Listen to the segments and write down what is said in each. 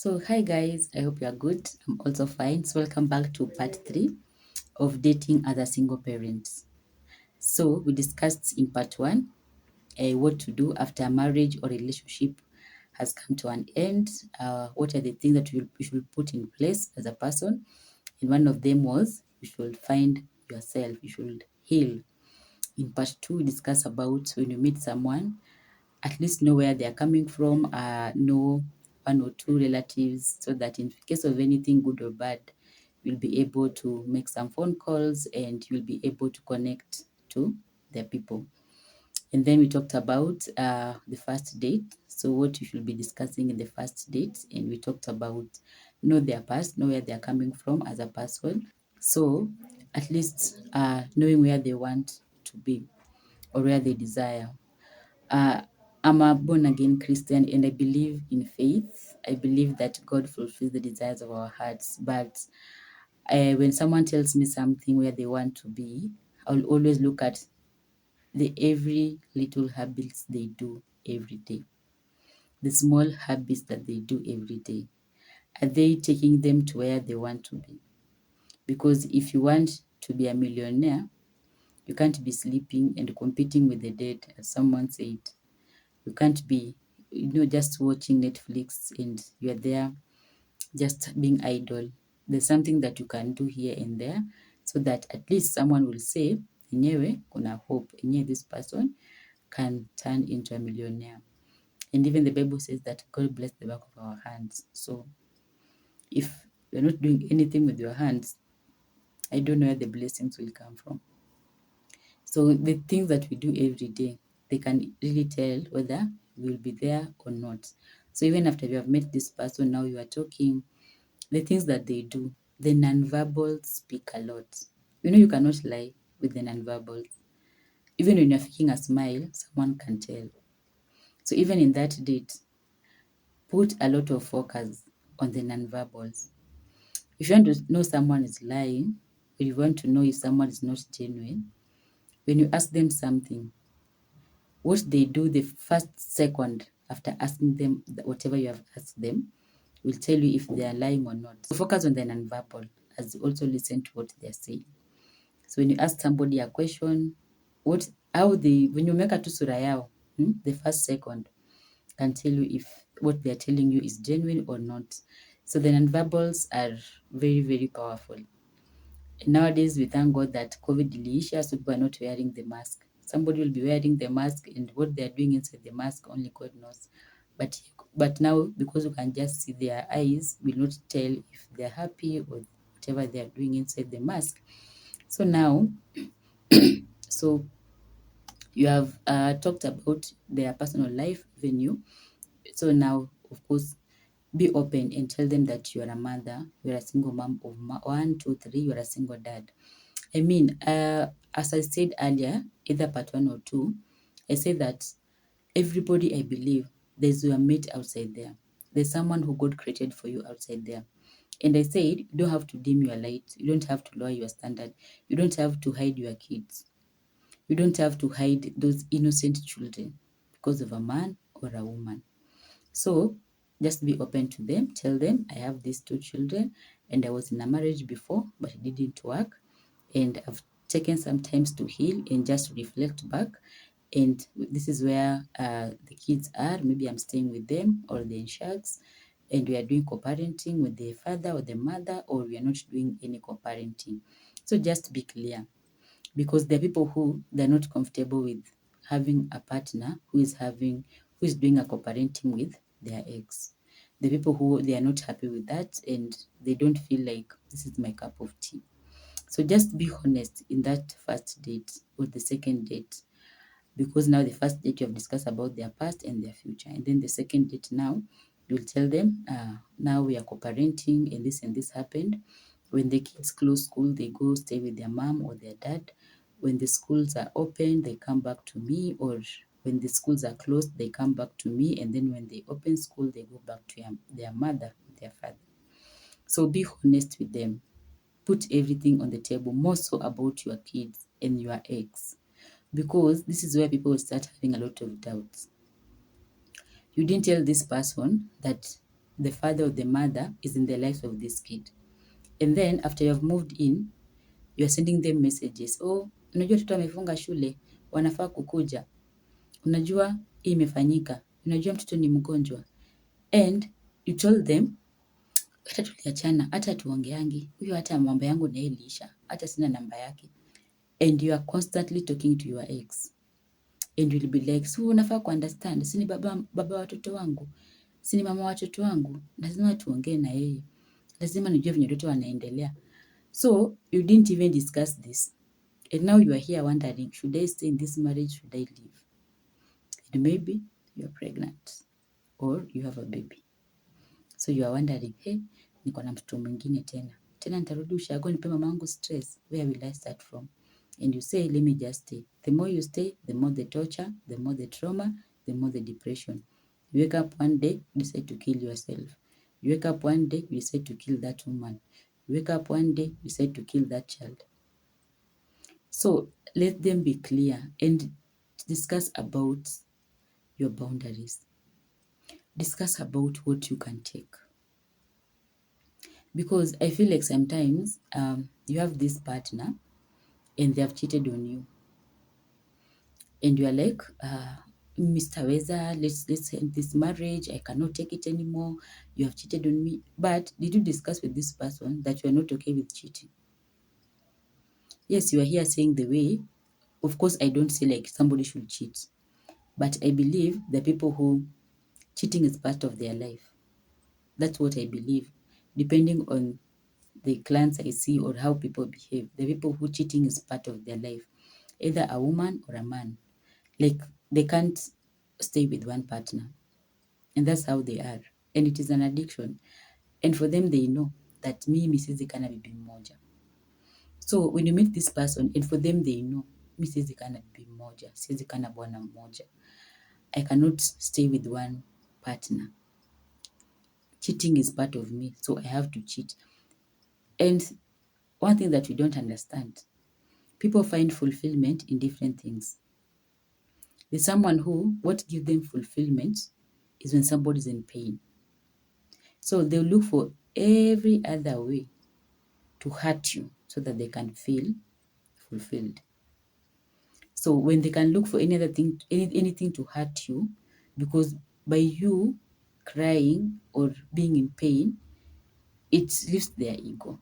So, hi guys, I hope you are good. I'm also fine. So, welcome back to part 3 of dating as a single parent. So, we discussed in part 1 what to do after a marriage or relationship has come to an end. What are the things that you should put in place as a person? And one of them was you should find yourself, you should heal. In part 2, we discuss about when you meet someone, at least know where they are coming from, know one or two relatives, so that in case of anything good or bad, you'll be able to make some phone calls and you'll be able to connect to their people. And then we talked about the first date, so what you should be discussing in the first date, and we talked about know their past, know where they are coming from as a person. So at least knowing where they want to be or where they desire. Uh, I'm a born again Christian and I believe in faith. I believe that God fulfills the desires of our hearts. But when someone tells me something where they want to be, I'll always look at the every little habits they do every day, the small habits that they do every day. Are they taking them to where they want to be? Because if you want to be a millionaire, you can't be sleeping and competing with the dead, as someone said. You can't be, just watching Netflix and you're there just being idle. There's something that you can do here and there so that at least someone will say, enyewe, kuna hope. Enyewe, this person can turn into a millionaire. And even the Bible says that God bless the work of our hands. So if you're not doing anything with your hands, I don't know where the blessings will come from. So the things that we do every day, they can really tell whether we will be there or not. So even after you have met this person, now you are talking, the things that they do, the nonverbal speak a lot. You cannot lie with the nonverbal. Even when you're faking a smile, someone can tell. So even in that date, put a lot of focus on the nonverbals. If you want to know someone is lying, or you want to know if someone is not genuine, when you ask them something, what they do the first second after asking them whatever you have asked them will tell you if they are lying or not. So focus on the nonverbal as you also listen to what they are saying. So when you ask somebody a question, when you make a tu sura yao, the first second can tell you if what they are telling you is genuine or not. So the nonverbals are very, very powerful. Nowadays, we thank God that COVID iliisha, so people are not wearing the mask. Somebody will be wearing the mask, and what they are doing inside the mask, only God knows. But now, because you can just see their eyes, will not tell if they're happy or whatever they are doing inside the mask. So now, so you have talked about their personal life venue. So now, of course, be open and tell them that you are a mother, you're a single mom of 1, 2, 3, you're a single dad. I mean, as I said earlier, either part 1 or 2, I say that everybody, I believe, there's your mate outside there. There's someone who God created for you outside there. And I said, you don't have to dim your light. You don't have to lower your standard. You don't have to hide your kids. You don't have to hide those innocent children because of a man or a woman. So just be open to them. Tell them, I have these 2 children and I was in a marriage before, but it didn't work. And I've taken some time to heal and just reflect back. And this is where the kids are. Maybe I'm staying with them or they're in Sharks, and we are doing co-parenting with the father or the mother, or we are not doing any co-parenting. So just be clear, because there are people who they're not comfortable with having a partner who is doing a co-parenting with their ex. The people who they are not happy with that and they don't feel like this is my cup of tea. So just be honest in that first date or the second date, because now the first date you have discussed about their past and their future, and then the second date now you'll tell them, now we are co-parenting and this happened. When the kids close school, they go stay with their mom or their dad. When the schools are open, they come back to me, or when the schools are closed, they come back to me, and then when they open school, they go back to their mother, their father. So be honest with them. Put everything on the table, more so about your kids and your ex, because this is where people will start having a lot of doubts. You didn't tell this person that the father or the mother is in the lives of this kid. And then after you have moved in, you are sending them messages. Oh, unajua watoto wamefunga shule, wanafaa kukuja. Unajua hii imefanyika. Unajua mtoto ni mgonjwa. And you told them, hata tuliachana, hata tuongeangi. Huyo hata mambo yangu na yeye iliisha. Hata sina namba yake. And you are constantly talking to your ex. And you'll be like, so unafaa kuunderstand, si ni baba watoto wangu, si ni mama watoto wangu, lazima tuongee na yeye, lazima nijue venye watoto wanaendelea. So you didn't even discuss this, and now you are here wondering, should I stay in this marriage, should I leave? And maybe you are pregnant or you have a baby, so you are wondering, hey, niko na mtoto mwingine tena nitarudi ushago nipe mama wangu stress, where will I start from? And you say, let me just stay. The more you stay, the more the torture, the more the trauma, the more the depression. You wake up one day, you decide to kill yourself. You wake up one day, you decide to kill that woman. You wake up one day, you decide to kill that child. So let them be clear and discuss about your boundaries. Discuss about what you can take. Because I feel like sometimes you have this partner and they have cheated on you. And you are like, Mr. Weza, let's end this marriage. I cannot take it anymore. You have cheated on me. But did you discuss with this person that you are not okay with cheating? Yes, you are here saying the way. Of course, I don't say like somebody should cheat. But I believe the people who cheating is part of their life. That's what I believe. Depending on the clients I see or how people behave, the people who cheating is part of their life. Either a woman or a man. Like they can't stay with one partner. And that's how they are. And it is an addiction. And for them, they know that mimi siwezi kana bibi mmoja. So when you meet this person, and for them, they know, mi siwezi kana bibi mmoja, siwezi kana bwana mmoja. I cannot stay with one partner. Cheating is part of me, so I have to cheat. And one thing that we don't understand, people find fulfillment in different things. There's someone who, what gives them fulfillment is when somebody's in pain. So they'll look for every other way to hurt you so that they can feel fulfilled. So when they can look for any other thing, anything to hurt you, because by you crying or being in pain, it lifts their ego.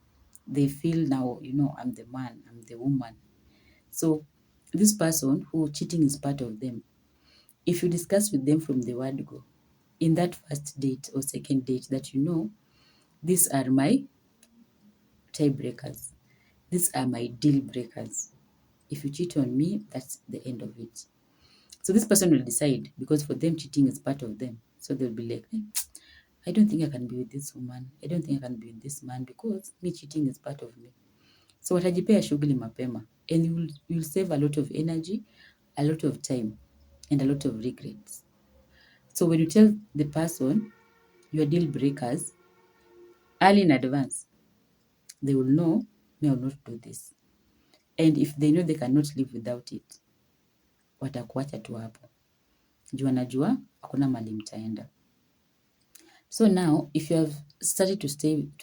They feel now, I'm the man, I'm the woman. So this person who cheating is part of them, if you discuss with them from the word go, in that first date or second date, that these are my tiebreakers. These are my deal breakers. If you cheat on me, that's the end of it. So this person will decide, because for them, cheating is part of them. So they'll be like, I don't think I can be with this woman. I don't think I can be with this man because me cheating is part of me. So watajipea shughuli mapema. And you'll save a lot of energy, a lot of time, and a lot of regrets. So when you tell the person your deal breakers early in advance, they will know, me, I will not do this. And if they know they cannot live without it, watakuacha tu hapo. Juu wanajua hakuna mahali mtaenda. So now, if you have started to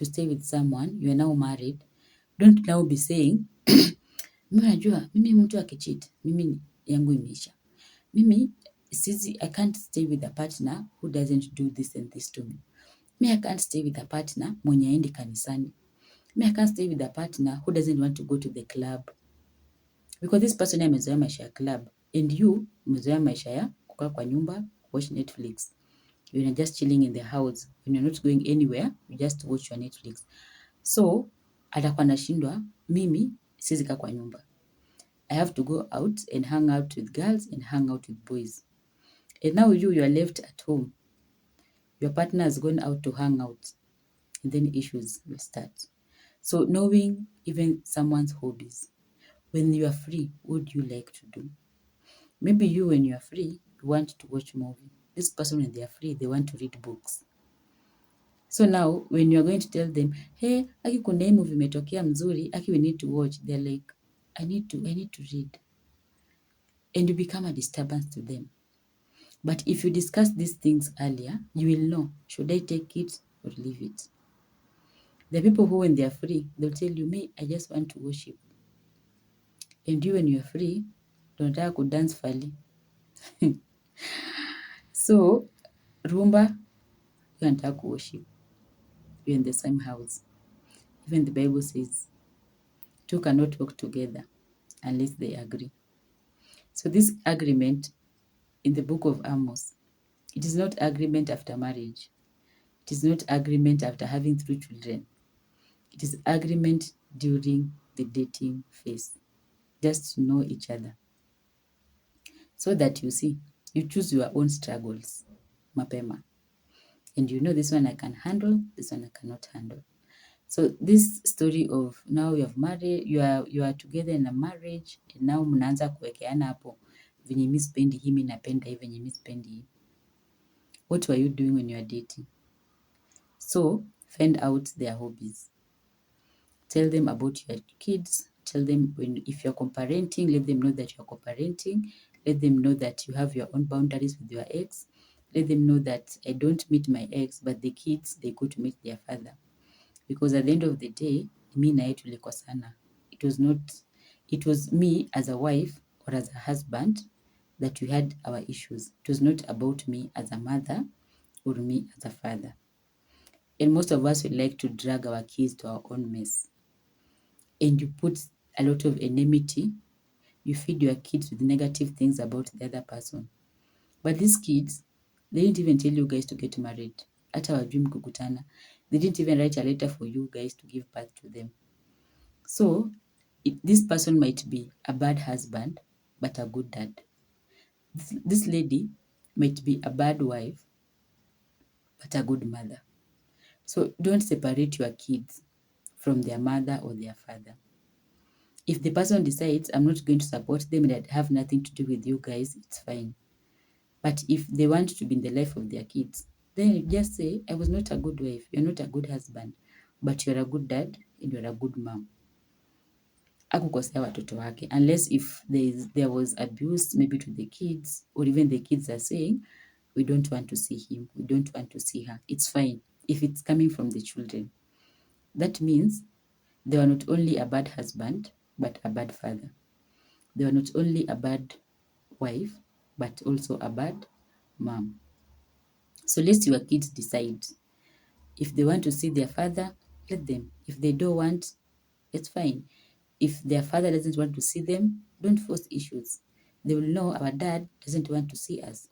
stay with someone, you are now married, don't now be saying, mimi najua, mimi mtu akicheat, mimi yangu imeisha. Mimi, I can't stay with a partner who doesn't do this and this to me. Me, I can't stay with a partner mwenye haendi kanisani. Me, I can't stay with a partner who doesn't want to go to the club. Because this person amezoea maisha ya club, and you umezoea maisha ya kukaa kwa nyumba, watch Netflix. You're just chilling in the house. When you're not going anywhere, you just watch your Netflix. So, atakuwa anashindwa, mimi siwezi kaa kwa nyumba. I have to go out and hang out with girls and hang out with boys. And now you are left at home. Your partner has gone out to hang out. And then issues will start. So knowing even someone's hobbies. When you are free, what do you like to do? Maybe you, when you are free, you want to watch movie. This person, when they are free, they want to read books. So now, when you are going to tell them, hey, Aki kuna hii movie imetokea mzuri, Aki we need to watch, they're like, I need to read. And you become a disturbance to them. But if you discuss these things earlier, you will know, should I take it or leave it. There are people who, when they are free, they'll tell you, me, I just want to worship. And you, when you are free, don't have to dance fali. So, rumba, you and to worship. You're in the same house. Even the Bible says, two cannot work together unless they agree. So this agreement in the book of Amos, it is not agreement after marriage. It is not agreement after having 3 children. It is agreement during the dating phase, just to know each other. So that you see, you choose your own struggles, mapema. And you know this one I can handle, this one I cannot handle. So this story of now you have married, you are together in a marriage, and now mnaanza kuwekeana hapo venye mi sipendi hii, mi napenda hii, venye mi sipendi hii. What were you doing when you are dating? So find out their hobbies. Tell them about your kids. Tell them if you're co-parenting, let them know that you're co-parenting. Let them know that you have your own boundaries with your ex. Let them know that I don't meet my ex, but the kids, they go to meet their father. Because at the end of the day, mi na yeye tulikosana. It was me as a wife or as a husband that we had our issues. It was not about me as a mother or me as a father. And most of us would like to drag our kids to our own mess. And you put a lot of enmity. You feed your kids with negative things about the other person. But these kids, they didn't even tell you guys to get married. Hata wajui mkikutana. They didn't even write a letter for you guys to give birth to them. So this person might be a bad husband, but a good dad. This lady might be a bad wife, but a good mother. So don't separate your kids from their mother or their father. If the person decides, I'm not going to support them and I have nothing to do with you guys, it's fine. But if they want to be in the life of their kids, then you just say, I was not a good wife, you're not a good husband, but you're a good dad and you're a good mom. Akukosea watoto wake, unless if there was abuse maybe to the kids, or even the kids are saying, we don't want to see him, we don't want to see her. It's fine if it's coming from the children. That means they were not only a bad husband, but a bad father. They were not only a bad wife, but also a bad mom. So let your kids decide. If they want to see their father, let them. If they don't want, it's fine. If their father doesn't want to see them, don't force issues. They will know our dad doesn't want to see us.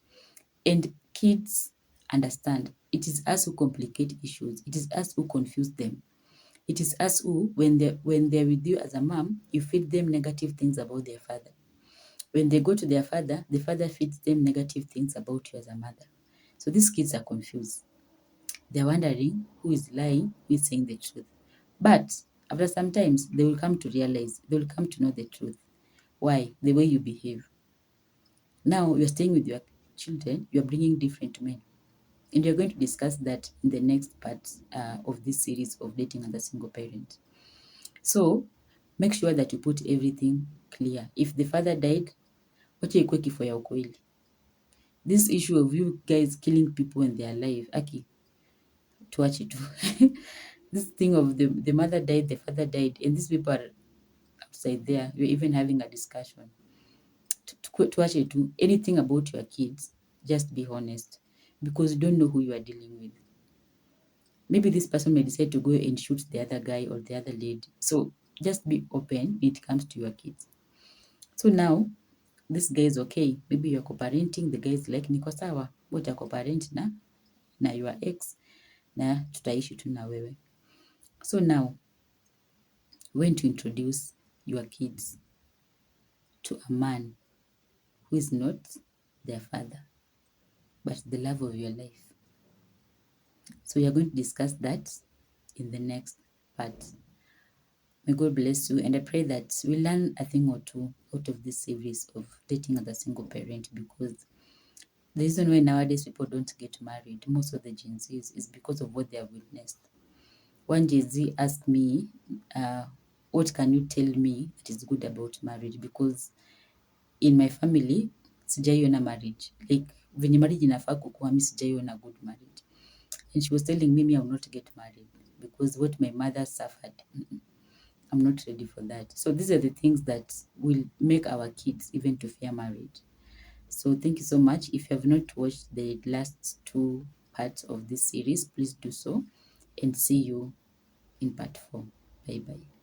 And kids understand. It is us who complicate issues. It is us who confuse them. It is us who, when they're with you as a mom, you feed them negative things about their father. When they go to their father, the father feeds them negative things about you as a mother. So these kids are confused. They're wondering who is lying, who is saying the truth. But after some times, they will come to realize, they will come to know the truth. Why? The way you behave. Now you're staying with your children, you're bringing different men. And you're going to discuss that in the next part of this series of dating as a single parent. So make sure that you put everything clear. If the father died, wacha ikuwe kifo ya ukweli. This issue of you guys killing people when they are alive, aki, tuache tu. This thing of the mother died, the father died, and these people are outside there. You're even having a discussion. Tuache tu. Anything about your kids, just be honest, because you don't know who you are dealing with. Maybe this person may decide to go and shoot the other guy or the other lady. So just be open when it comes to your kids. So now, this guy is okay. Maybe you're co-parenting, the guy is like, niko sawa, wote co-parent na your ex, na tutaishi tu na wewe. So now, when to introduce your kids to a man who is not their father, but the love of your life. So we are going to discuss that in the next part. May God bless you, and I pray that we learn a thing or two out of this series of dating as a single parent, because the reason why nowadays people don't get married, most of the Gen Zs, is because of what they have witnessed. One Gen Z asked me, what can you tell me that is good about marriage? Because in my family, sijaiona marriage. Like, venye marriage inafaa kukuwa, mi sijaiona good marriage. And she was telling me, I will not get married because what my mother suffered, I'm not ready for that. So these are the things that will make our kids even to fear marriage. So thank you so much. If you have not watched the last two parts of this series, please do so, and see you in part 4. Bye bye.